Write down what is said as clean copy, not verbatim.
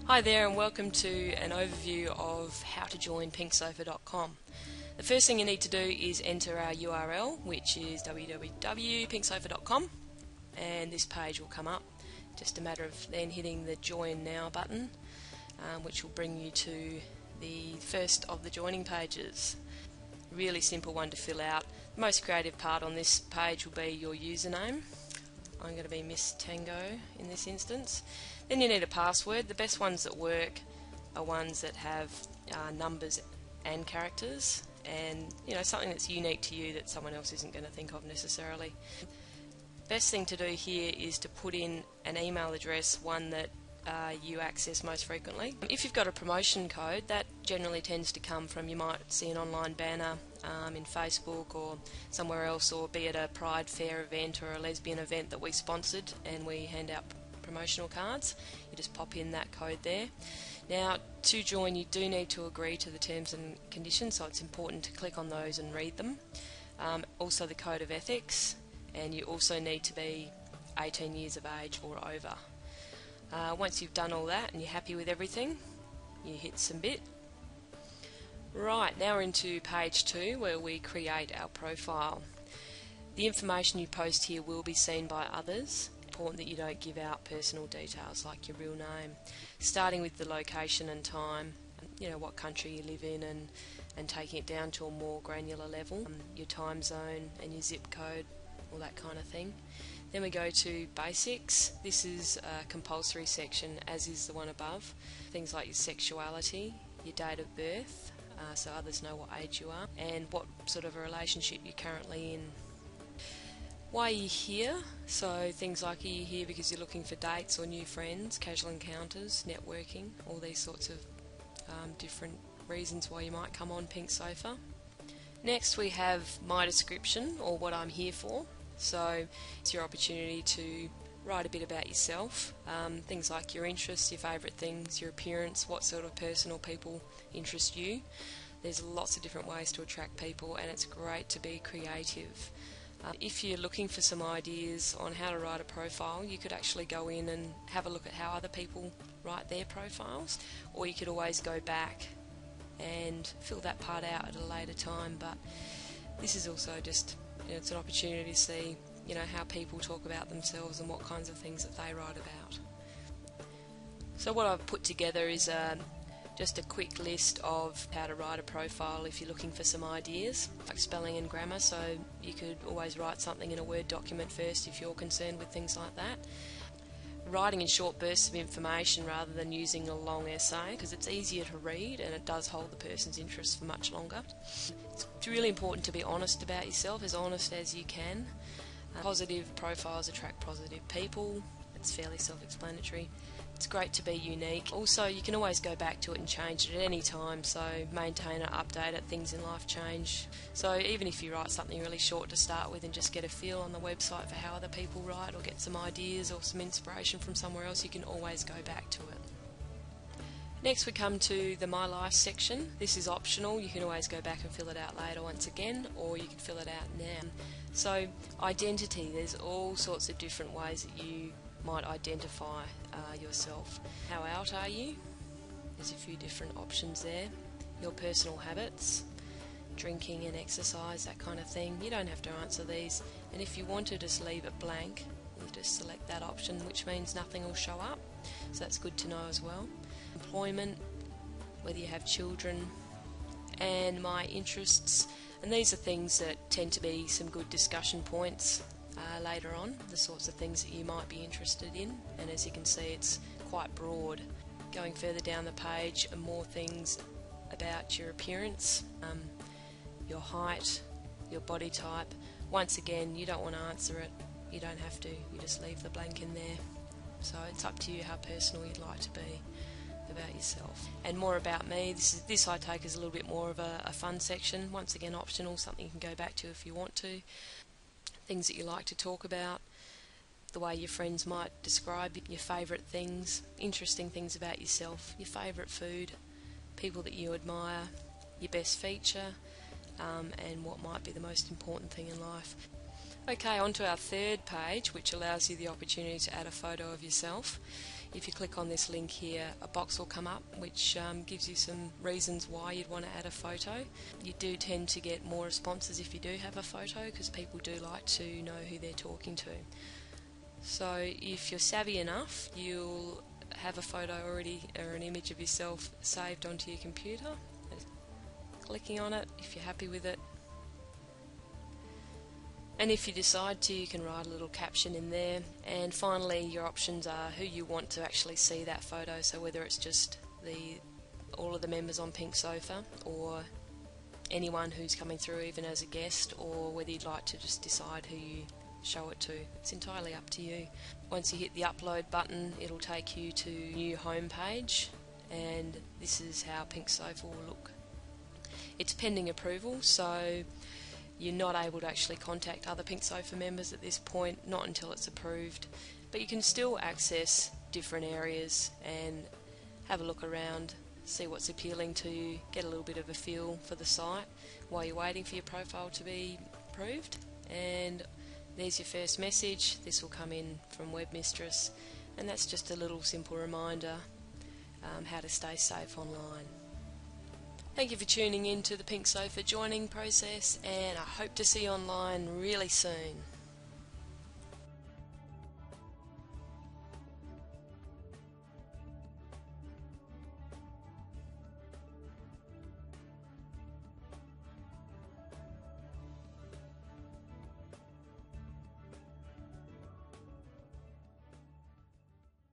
Hi there and welcome to an overview of how to join pinksofa.com. The first thing you need to do is enter our URL, which is www.pinksofa.com, and this page will come up. Just a matter of then hitting the Join Now button, which will bring you to the first of the joining pages. Really simple one to fill out. The most creative part on this page will be your username. I'm going to be Miss Tango in this instance. Then you need a password. The best ones that work are ones that have numbers and characters, and something that's unique to you that someone else isn't going to think of necessarily. Best thing to do here is to put in an email address, one that you access most frequently. If you've got a promotion code, that generally tends to come from, you might see an online banner in Facebook or somewhere else, or be at a Pride Fair event or a lesbian event that we sponsored and we hand out promotional cards. You just pop in that code there. Now, to join, you do need to agree to the terms and conditions, so it's important to click on those and read them. Also the code of ethics, and you also need to be 18 years of age or over. Once you've done all that and you're happy with everything, you hit submit. Right, now we're into page 2 where we create our profile. The information you post here will be seen by others. Important that you don't give out personal details like your real name, starting with the location and time, what country you live in, and taking it down to a more granular level, your time zone and your zip code, all that kind of thing. Then we go to basics. This is a compulsory section, as is the one above. Things like your sexuality, your date of birth, so others know what age you are, and what sort of a relationship you're currently in. Why are you here? So things like, are you here because you're looking for dates or new friends, casual encounters, networking, all these sorts of different reasons why you might come on Pink Sofa. Next we have my description, or what I'm here for. So it's your opportunity to write a bit about yourself, things like your interests, your favourite things, your appearance, what sort of person or people interest you. There's lots of different ways to attract people, and it's great to be creative. If you're looking for some ideas on how to write a profile, you could actually go in and have a look at how other people write their profiles, or you could always go back and fill that part out at a later time. But this is also just, it's an opportunity to see how people talk about themselves and what kinds of things that they write about. So what I've put together is just a quick list of how to write a profile if you're looking for some ideas, like spelling and grammar. So you could always write something in a Word document first if you're concerned with things like that. Writing in short bursts of information rather than using a long essay, because it's easier to read and it does hold the person's interest for much longer. It's really important to be honest about yourself, as honest as you can. Positive profiles attract positive people. It's fairly self-explanatory. It's great to be unique. Also, you can always go back to it and change it at any time, so maintain and update it. Things in life change. So even if you write something really short to start with and just get a feel on the website for how other people write, or get some ideas or some inspiration from somewhere else, you can always go back to it. Next we come to the My Life section. This is optional. You can always go back and fill it out later once again, or you can fill it out now. So identity, there's all sorts of different ways that you might identify yourself. How out are you? There's a few different options there. Your personal habits, drinking and exercise, that kind of thing. You don't have to answer these, and if you want to just leave it blank, you just select that option, which means nothing will show up, so that's good to know as well. Employment, whether you have children, and my interests, and these are things that tend to be some good discussion points later on, the sorts of things that you might be interested in. And as you can see, it's quite broad. Going further down the page are more things about your appearance, your height, your body type. Once again, you don't want to answer it, you don't have to, you just leave the blank in there. So it's up to you how personal you'd like to be about yourself. And more about me, this I take as a little bit more of a fun section. Once again, optional, something you can go back to if you want to. Things that you like to talk about, the way your friends might describe your favourite things, interesting things about yourself, your favourite food, people that you admire, your best feature, and what might be the most important thing in life. Okay, on to our third page, which allows you the opportunity to add a photo of yourself. If you click on this link here, a box will come up which gives you some reasons why you'd want to add a photo. You do tend to get more responses if you do have a photo, because people do like to know who they're talking to. So if you're savvy enough, you'll have a photo already, or an image of yourself saved onto your computer. Clicking on it if you're happy with it. And if you decide to, you can write a little caption in there. And finally, your options are who you want to actually see that photo, so whether it's just all of the members on Pink Sofa, or anyone who's coming through even as a guest, or whether you'd like to just decide who you show it to. It's entirely up to you. Once you hit the upload button, it'll take you to a new home page, and this is how Pink Sofa will look. It's pending approval, so you're not able to actually contact other Pink Sofa members at this point, not until it's approved, but you can still access different areas and have a look around, see what's appealing to you, get a little bit of a feel for the site while you're waiting for your profile to be approved. And there's your first message. This will come in from Webmistress, and that's just a little simple reminder how to stay safe online. Thank you for tuning in to the Pink Sofa joining process, and I hope to see you online really soon.